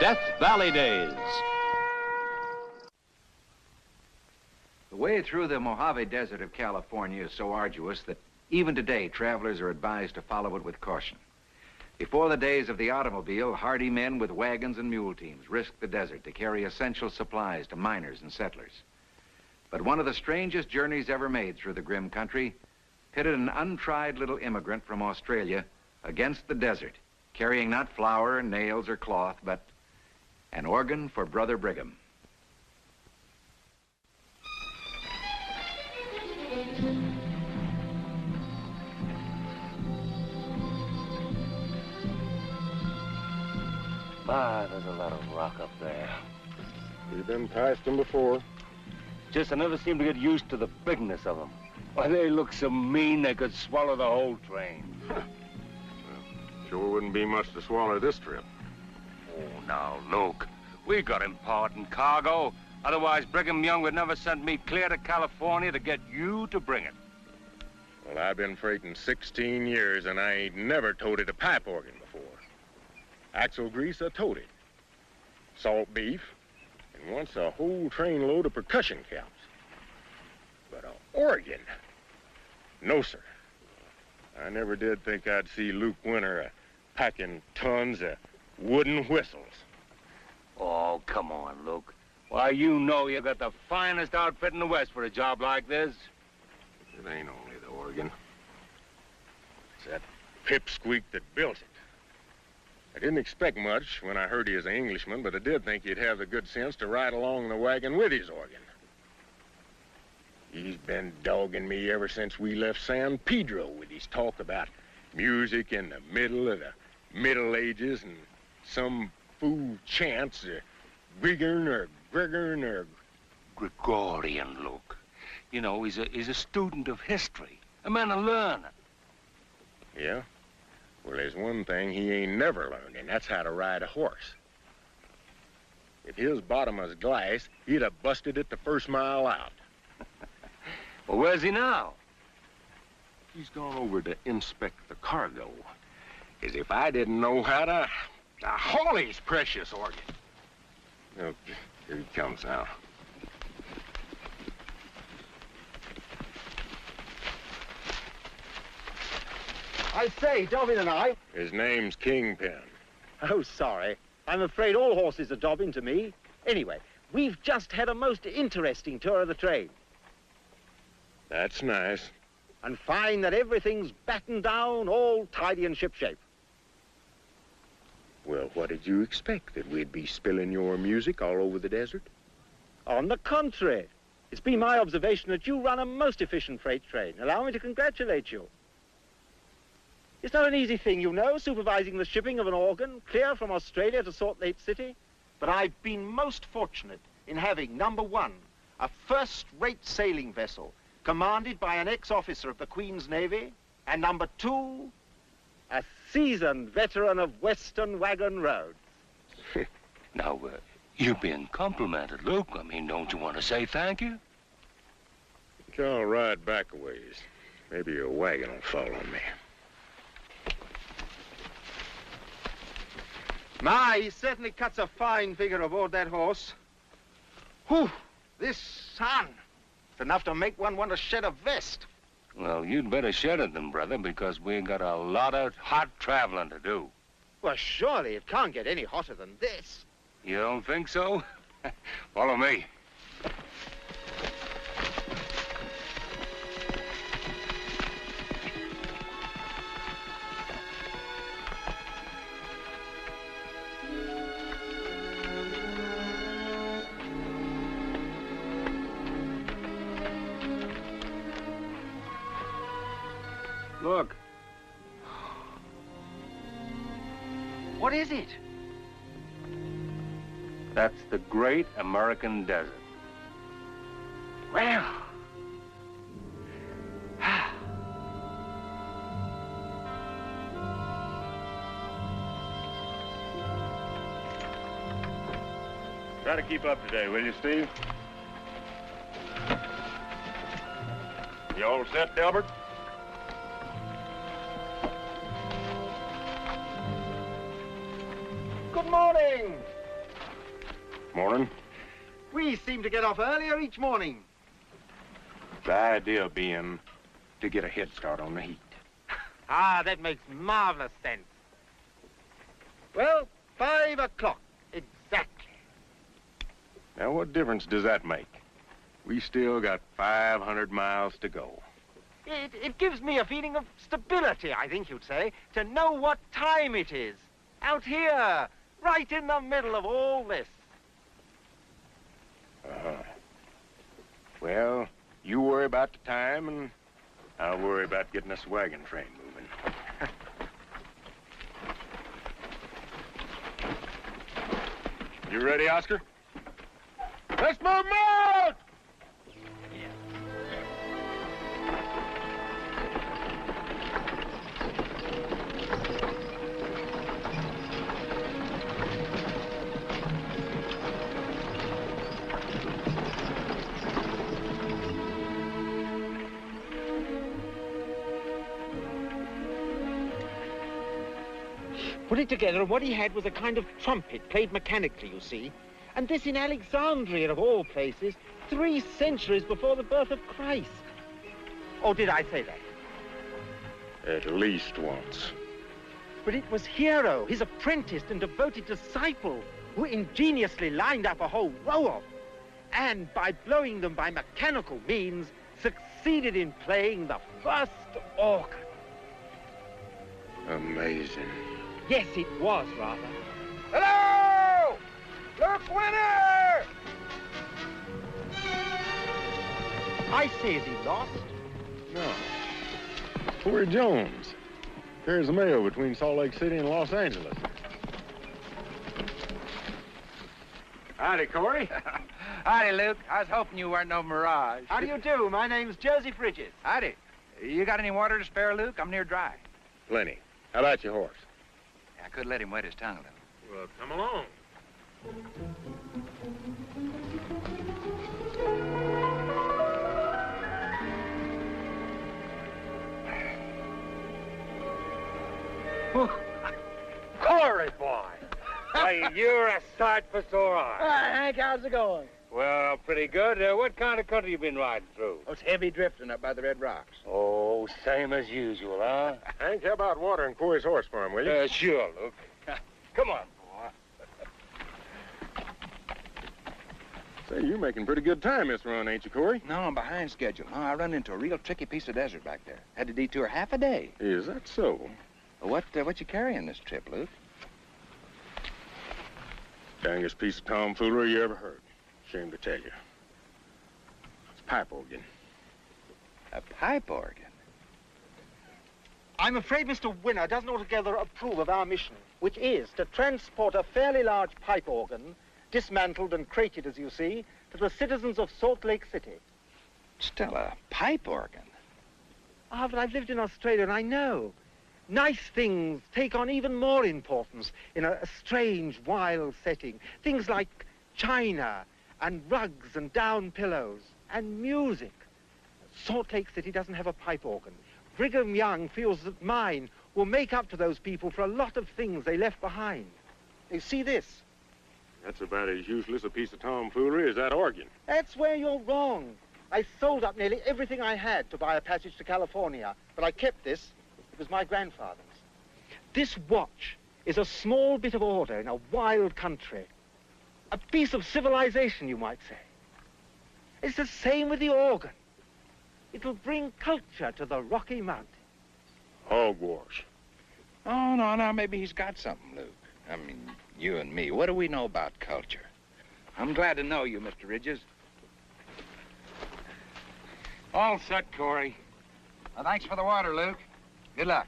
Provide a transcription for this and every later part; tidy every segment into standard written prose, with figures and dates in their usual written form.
Death Valley Days. The way through the Mojave Desert of California is so arduous that even today, travelers are advised to follow it with caution. Before the days of the automobile, hardy men with wagons and mule teams risked the desert to carry essential supplies to miners and settlers. But one of the strangest journeys ever made through the grim country pitted an untried little immigrant from Australia against the desert, carrying not flour, nails, or cloth, but an organ for Brother Brigham. My, there's a lot of rock up there. We've been past them before. Just I never seem to get used to the bigness of them. Why, they look so mean they could swallow the whole train. Huh. Well, sure wouldn't be much to swallow this trip. Oh, now, look. We got important cargo. Otherwise, Brigham Young would never send me clear to California to get you to bring it. Well, I've been freighting 16 years, and I ain't never toted a pipe organ before. Axle grease, I toted. Salt beef, and once a whole train load of percussion caps. But an organ? No, sir. I never did think I'd see Luke Winter packing tons of wooden whistles. Oh, come on, Luke. Why, you know you got the finest outfit in the West for a job like this. It ain't only the organ. It's that pipsqueak that built it. I didn't expect much when I heard he was an Englishman, but I did think he'd have the good sense to ride along the wagon with his organ. He's been dogging me ever since we left San Pedro with his talk about music in the middle of the Middle Ages and some fool chants, Gregorian or Gregorian, Luke. You know, he's a student of history, a man of learning. Yeah? Well, there's one thing he ain't never learned, and that's how to ride a horse. If his bottom was glass, he'd have busted it the first mile out. Well, where's he now? He's gone over to inspect the cargo. As if I didn't know how to haul his precious organ. Oh, here he comes now. I say, Dobbin and I... His name's Kingpin. Oh, sorry. I'm afraid all horses are Dobbin to me. Anyway, we've just had a most interesting tour of the train. That's nice. And find that everything's battened down, all tidy and shipshape. Well, what did you expect? That we'd be spilling your music all over the desert? On the contrary. It's been my observation that you run a most efficient freight train. Allow me to congratulate you. It's not an easy thing, you know, supervising the shipping of an organ clear from Australia to Salt Lake City. But I've been most fortunate in having, number one, a first-rate sailing vessel commanded by an ex-officer of the Queen's Navy, and number two, a seasoned veteran of Western wagon roads. Now, you're being complimented, Luke. I mean, don't you want to say thank you? I'll ride back a ways. Maybe a wagon will fall on me. My, he certainly cuts a fine figure aboard that horse. Whew, this sun. It's enough to make one want to shed a vest. Well, you'd better shed it then, brother, because we got a lot of hot traveling to do. Well, surely it can't get any hotter than this. You don't think so? Follow me. Look. What is it? That's the great American desert. Well. Try to keep up today, will you, Steve? You all set, Delbert? Good morning. Morning. We seem to get off earlier each morning. The idea being to get a head start on the heat. Ah, that makes marvelous sense. Well, 5 o'clock, exactly. Now, what difference does that make? We still got 500 miles to go. It gives me a feeling of stability, I think you'd say, to know what time it is. Out here, right in the middle of all this. Well, you worry about the time, and I'll worry about getting this wagon train moving. You ready, Oscar? Let's move out! Put it together, and what he had was a kind of trumpet played mechanically, you see. And this in Alexandria, of all places, 3 centuries before the birth of Christ. Or did I say that? At least once. But it was Hero, his apprenticed and devoted disciple, who ingeniously lined up a whole row of them, and by blowing them by mechanical means, succeeded in playing the first organ. Amazing. Yes, it was, rather. Hello! Look, winner! I say, is he lost? No. Corey Jones. Carries the mail between Salt Lake City and Los Angeles. Howdy, Corey. Howdy, Luke. I was hoping you weren't no mirage. How do you do? My name's Josie Bridges. Howdy. You got any water to spare, Luke? I'm near dry. Plenty. How about your horse? I could let him wet his tongue a little. Well, come along. Corey, boy. Why, you're a sight for sore eyes. Hank, how's it going? Well, pretty good. What kind of country you been riding through? Oh, it's heavy drifting up by the Red Rocks. Oh, same as usual, huh? Hank, how about watering Corey's horse for him, will you? Sure, Luke. Come on, boy. Say, you're making pretty good time this run, ain't you, Corey? No, I'm behind schedule. No, I run into a real tricky piece of desert back there. Had to detour half a day. Is that so? What you carrying this trip, Luke? Dangest piece of tomfoolery you ever heard. Shame to tell you. It's a pipe organ. A pipe organ? I'm afraid Mr. Winner doesn't altogether approve of our mission, which is to transport a fairly large pipe organ, dismantled and crated, as you see, to the citizens of Salt Lake City. Still a pipe organ? Ah, but I've lived in Australia and I know. Nice things take on even more importance in a strange, wild setting. Things like china and rugs and down pillows and music. Salt Lake City doesn't have a pipe organ. Brigham Young feels that mine will make up to those people for a lot of things they left behind. You see this? That's about as useless a piece of tomfoolery as that organ. That's where you're wrong. I sold up nearly everything I had to buy a passage to California, but I kept this. It was my grandfather's. This watch is a small bit of order in a wild country. A piece of civilization, you might say. It's the same with the organ. It'll bring culture to the Rocky Mountains. Hogwash. Oh, no, maybe he's got something, Luke. I mean, you and me, what do we know about culture? I'm glad to know you, Mr. Ridges. All set, Corey. Well, thanks for the water, Luke. Good luck.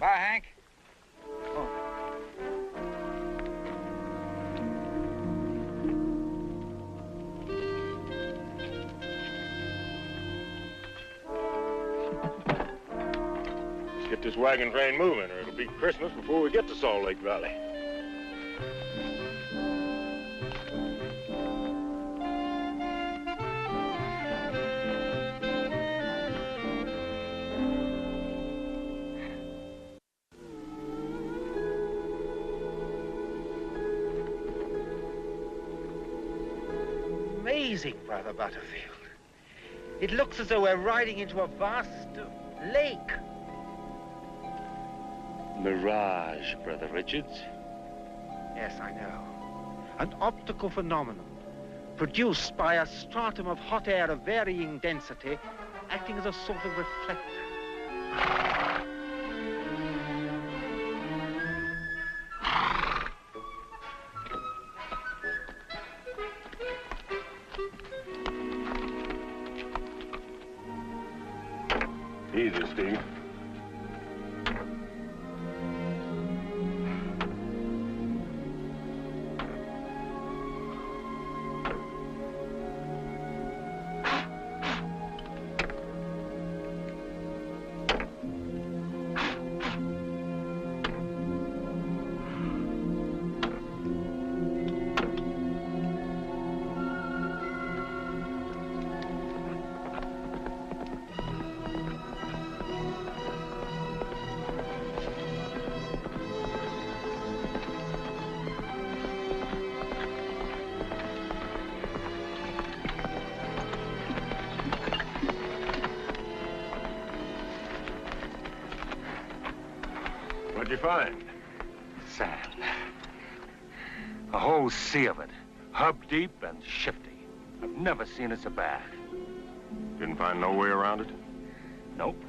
Bye, Hank. Let's get this wagon train moving, or it'll be Christmas before we get to Salt Lake Valley. amazing, Brother Butterfield. It looks as though we're riding into a vast lake. Mirage, Brother Richards. Yes, I know. An optical phenomenon produced by a stratum of hot air of varying density acting as a sort of reflector. Easy, Steve. What'd you find? Sand. A whole sea of it. Hub deep and shifty. I've never seen it so bad. Didn't find no way around it? Nope.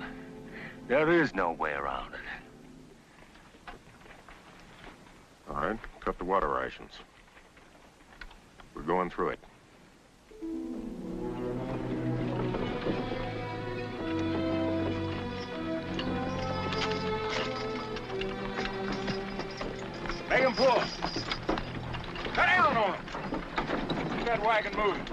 There is no way around it. All right, cut the water rations. We're going through it. Make him pull. Cut down on him. Keep that wagon moving.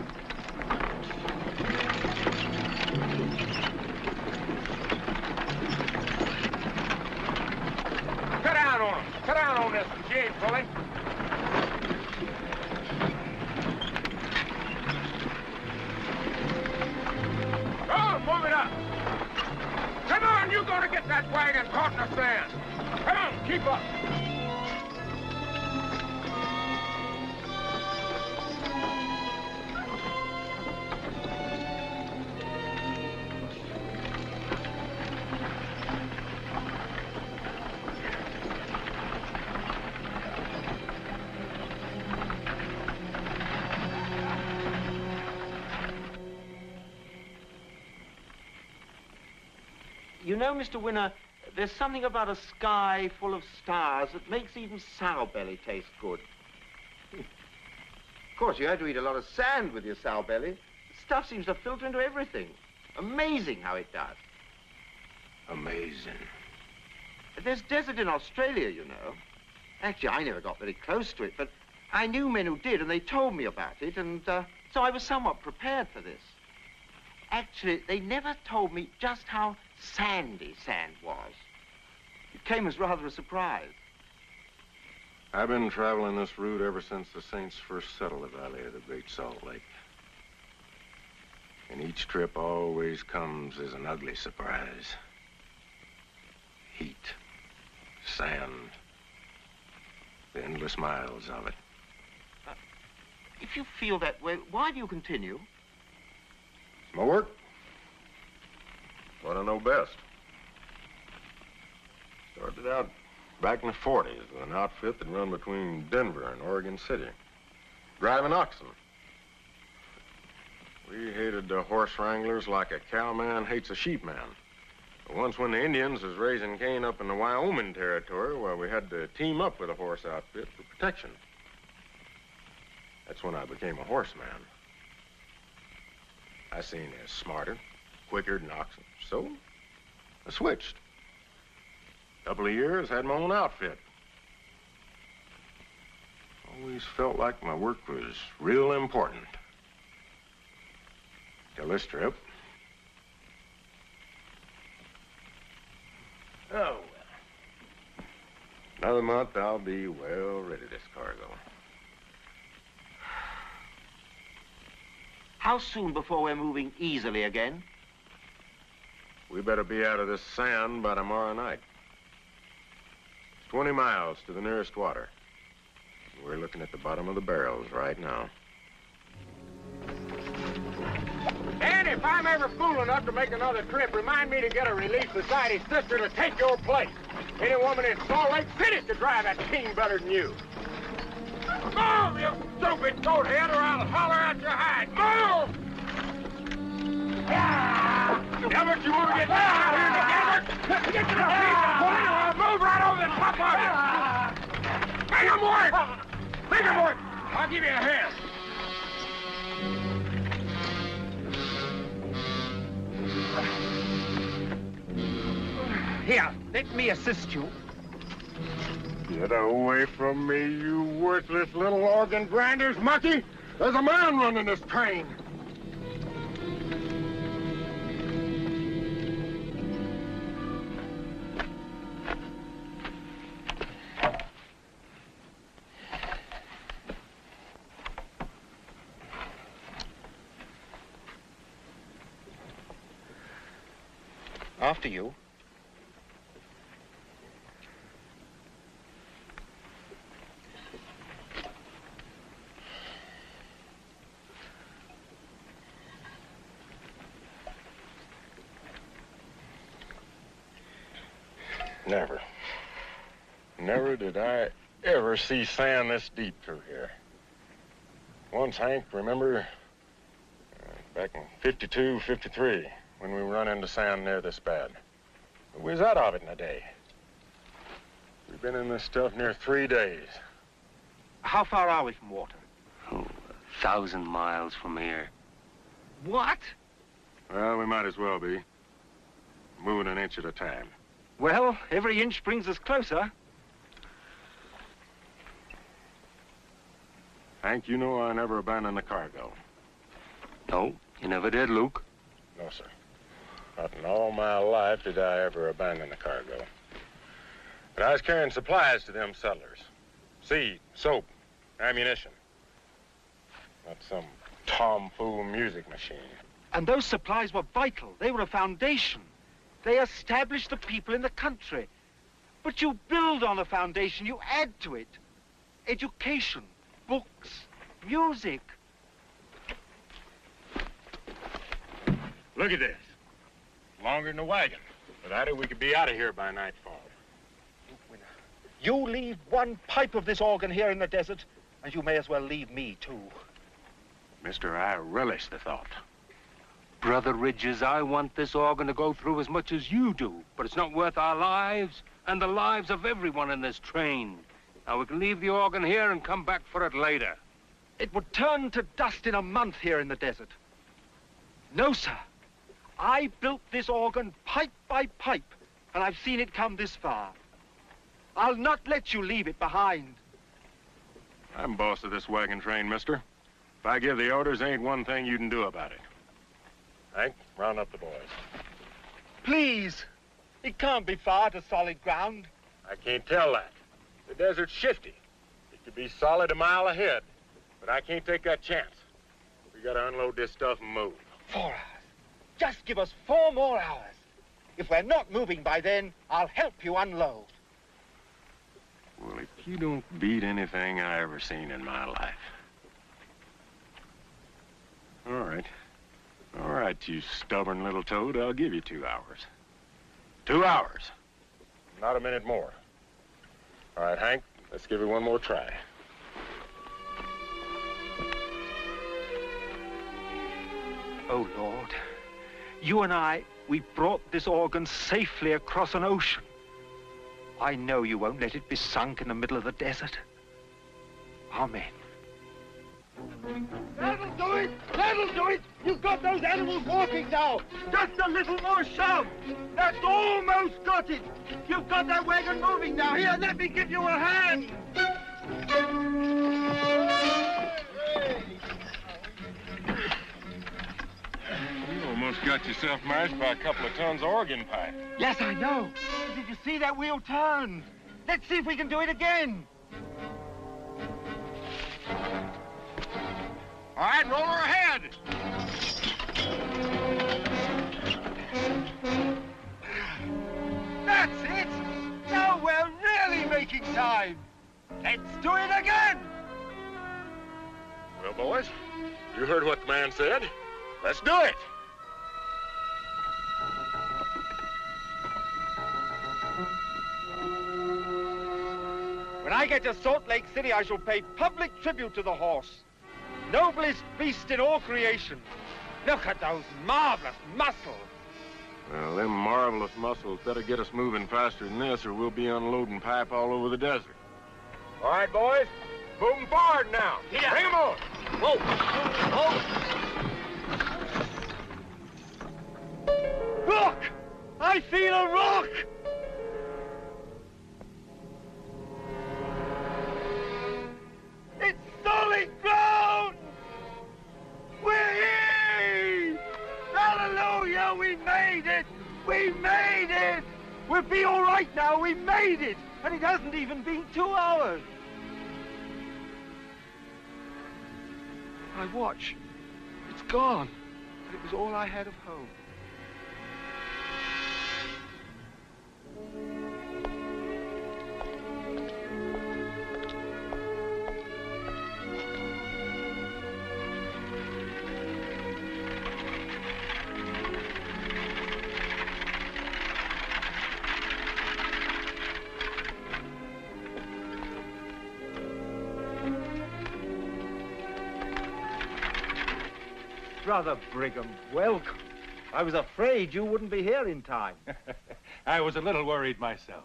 Cut down on him. Cut down on this one. She ain't pulling. Oh, move it up. Come on, you're gonna get that wagon caught in the sand. Come on, keep up. You know, Mr. Winner, there's something about a sky full of stars that makes even sow belly taste good. Of course, you had to eat a lot of sand with your sow belly. The stuff seems to filter into everything. Amazing how it does. Amazing. There's desert in Australia, you know. Actually, I never got very close to it, but I knew men who did, and they told me about it, and so I was somewhat prepared for this. Actually, they never told me just how sandy sand was. It came as rather a surprise. I've been traveling this route ever since the Saints first settled the valley of the Great Salt Lake. And each trip always comes as an ugly surprise. Heat, sand, the endless miles of it. If you feel that way, why do you continue? It's my work. What I know best. Started out back in the 40s with an outfit that run between Denver and Oregon City, driving oxen. We hated the horse wranglers like a cowman hates a sheepman. But once when the Indians was raising cane up in the Wyoming territory, well, we had to team up with a horse outfit for protection. That's when I became a horseman. I seen as smarter, quicker than oxen, so I switched. Couple of years, had my own outfit. Always felt like my work was real important. Till this trip. Oh, well. Another month, I'll be well rid of this cargo. How soon before we're moving easily again? We better be out of this sand by tomorrow night. It's 20 miles to the nearest water. We're looking at the bottom of the barrels right now. if I'm ever fool enough to make another trip, remind me to get a Relief Society sister to take your place. Any woman in Salt Lake City could drive that team better than you. Move, you stupid coathead, or I'll holler at your hide. Move! Never you want to get down here together? Get to the feet and point, or I'll move right over the top of you. Make him work! Make him work! I'll give you a hand. Here, let me assist you. Get away from me, you worthless little organ grinders, monkey! There's a man running this train. After you. Never did I ever see sand this deep through here. Once, Hank, remember, back in 52, 53, when we run into sand near this bad. We was out of it in a day. We've been in this stuff near 3 days. How far are we from water? Oh, 1,000 miles from here. What? Well, we might as well be. Moving an inch at a time. Well, every inch brings us closer. Hank, you know I never abandoned the cargo. No, you never did, Luke. No, sir. Not in all my life did I ever abandon the cargo. But I was carrying supplies to them settlers. Seed, soap, ammunition. Not some tomfool music machine. And those supplies were vital. They were a foundation. They established the people in the country. But you build on a foundation, you add to it. Education, books, music. Look at this. Longer than a wagon. Without it, we could be out of here by nightfall. You leave one pipe of this organ here in the desert, and you may as well leave me, too. Mister, I relish the thought. Brother Ridges, I want this organ to go through as much as you do, but it's not worth our lives and the lives of everyone in this train. Now, we can leave the organ here and come back for it later. It would turn to dust in a month here in the desert. No, sir. I built this organ pipe by pipe, and I've seen it come this far. I'll not let you leave it behind. I'm boss of this wagon train, mister. If I give the orders, ain't one thing you can do about it. Hank, round up the boys. Please. It can't be far to solid ground. I can't tell that. The desert's shifty. It could be solid a mile ahead, but I can't take that chance. We gotta unload this stuff and move. 4 hours. Just give us 4 more hours. If we're not moving by then, I'll help you unload. Well, if you don't beat anything I ever seen in my life. All right. All right, you stubborn little toad. I'll give you 2 hours. 2 hours. Not a minute more. All right, Hank, let's give it one more try. Oh, Lord. You and I, we brought this organ safely across an ocean. I know you won't let it be sunk in the middle of the desert. Amen. That'll do it! That'll do it! You've got those animals walking now! Just a little more shove! That's almost got it! You've got that wagon moving now! Here, let me give you a hand! You almost got yourself mashed by a couple of tons of organ pipe. Yes, I know. Did you see that wheel turn? Let's see if we can do it again. All right, roll her ahead. That's it. Now we're really making time. Let's do it again. Well, boys, you heard what the man said. Let's do it. When I get to Salt Lake City, I shall pay public tribute to the horse. Noblest beast in all creation. Look at those marvelous muscles. Well, them marvelous muscles better get us moving faster than this, or we'll be unloading pipe all over the desert. All right, boys. Moving forward now. Yeah. Bring 'em on. Whoa! Whoa! Look! I feel a rock! It's solid ground! We're here! Hallelujah! We made it! We made it! We'll be all right now. We made it! And it hasn't even been 2 hours. My watch. It's gone. And it was all I had of home. Brother Brigham, welcome. I was afraid you wouldn't be here in time. I was a little worried myself.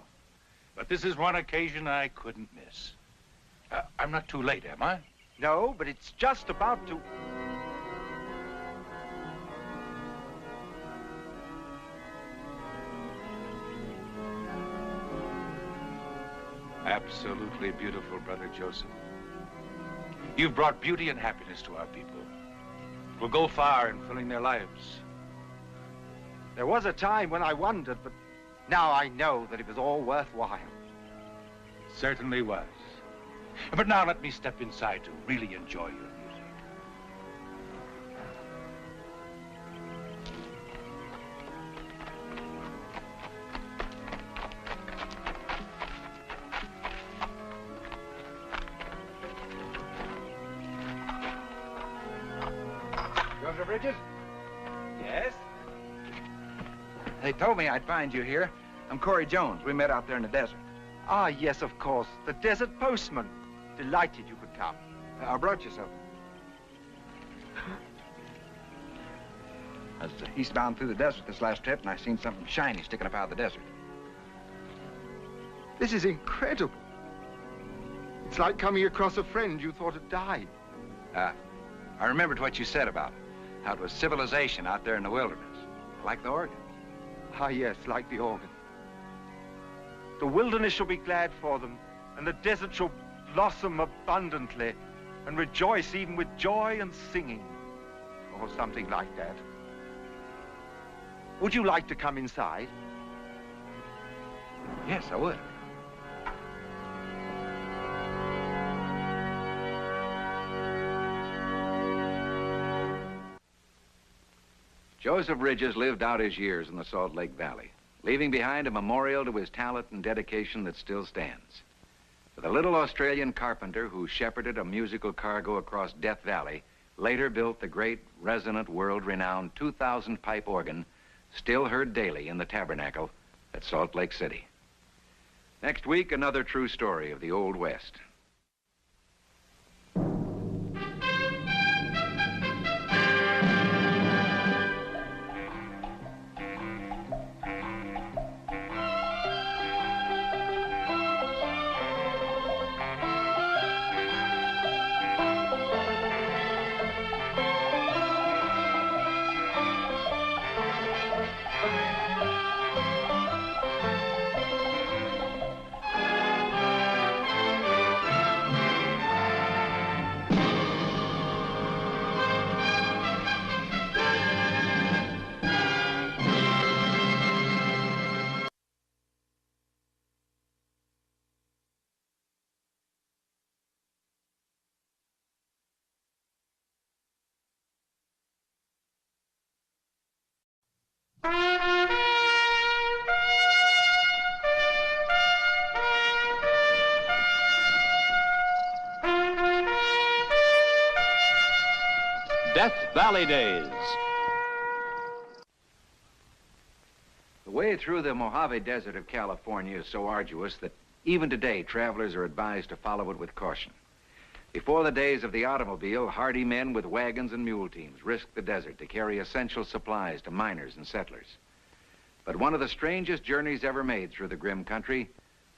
But this is one occasion I couldn't miss. I'm not too late, am I? No, but it's just about to... Absolutely beautiful, Brother Joseph. You've brought beauty and happiness to our people. It will go far in filling their lives. There was a time when I wondered, but now I know that it was all worthwhile. It certainly was. But now let me step inside to really enjoy your music. Joseph Bridges? Yes? They told me I'd find you here. I'm Corey Jones. We met out there in the desert. Ah, yes, of course. The desert postman. Delighted you could come. I brought you something. I was eastbound through the desert this last trip, and I seen something shiny sticking up out of the desert. This is incredible. It's like coming across a friend you thought had died. I remembered what you said about it. How it was civilization out there in the wilderness. Like the organ. Ah, yes, like the organ. The wilderness shall be glad for them, and the desert shall blossom abundantly, and rejoice even with joy and singing, or something like that. Would you like to come inside? Yes, I would. Joseph Bridges lived out his years in the Salt Lake Valley, leaving behind a memorial to his talent and dedication that still stands. For the little Australian carpenter who shepherded a musical cargo across Death Valley, later built the great, resonant, world-renowned 2,000-pipe organ, still heard daily in the Tabernacle at Salt Lake City. Next week, another true story of the Old West. Death Valley Days. The way through the Mojave Desert of California is so arduous that Even today, travelers are advised to follow it with caution. Before the days of the automobile, hardy men with wagons and mule teams risked the desert to carry essential supplies to miners and settlers. But one of the strangest journeys ever made through the grim country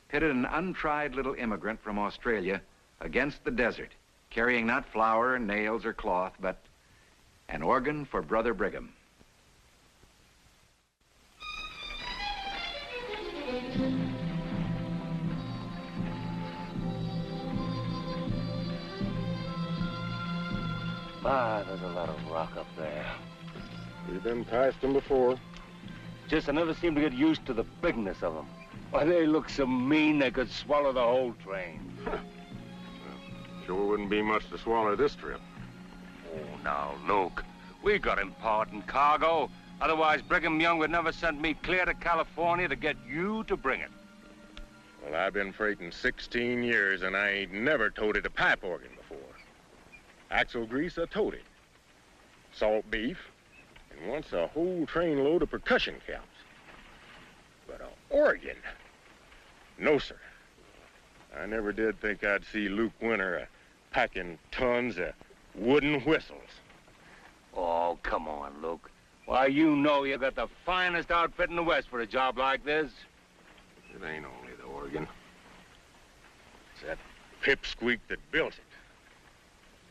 pitted an untried little immigrant from Australia against the desert, carrying not flour, nails, or cloth, but an organ for Brother Brigham. Ah, there's a lot of rock up there. We've been past them before. Just I never seem to get used to the bigness of them. Why, they look so mean they could swallow the whole train. Sure wouldn't be much to swallow this trip. Oh, now, look. We got important cargo. Otherwise, Brigham Young would never send me clear to California to get you to bring it. Well, I've been freighting 16 years, and I ain't never toted a pipe organ before. Axle grease, I toted. Salt beef, and once a whole train load of percussion caps. But an organ? No, sir. I never did think I'd see Luke Winter packing tons of wooden whistles. Oh, come on, Luke. Why, you know you got the finest outfit in the West for a job like this. It ain't only the organ. It's that pipsqueak that built it.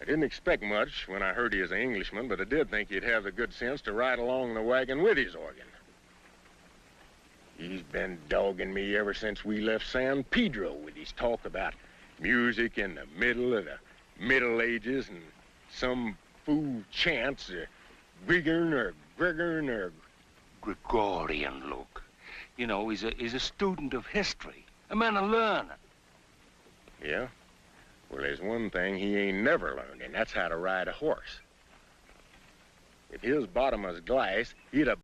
I didn't expect much when I heard he was an Englishman, but I did think he'd have the good sense to ride along the wagon with his organ. He's been dogging me ever since we left San Pedro with his talk about music in the middle of the Middle Ages and some fool chants, Brigham or Gregorian or... Gregorian, Luke. You know, he's a student of history, a man of learning. Yeah? Well, there's one thing he ain't never learned, and that's how to ride a horse. If his bottom was glass, he'd have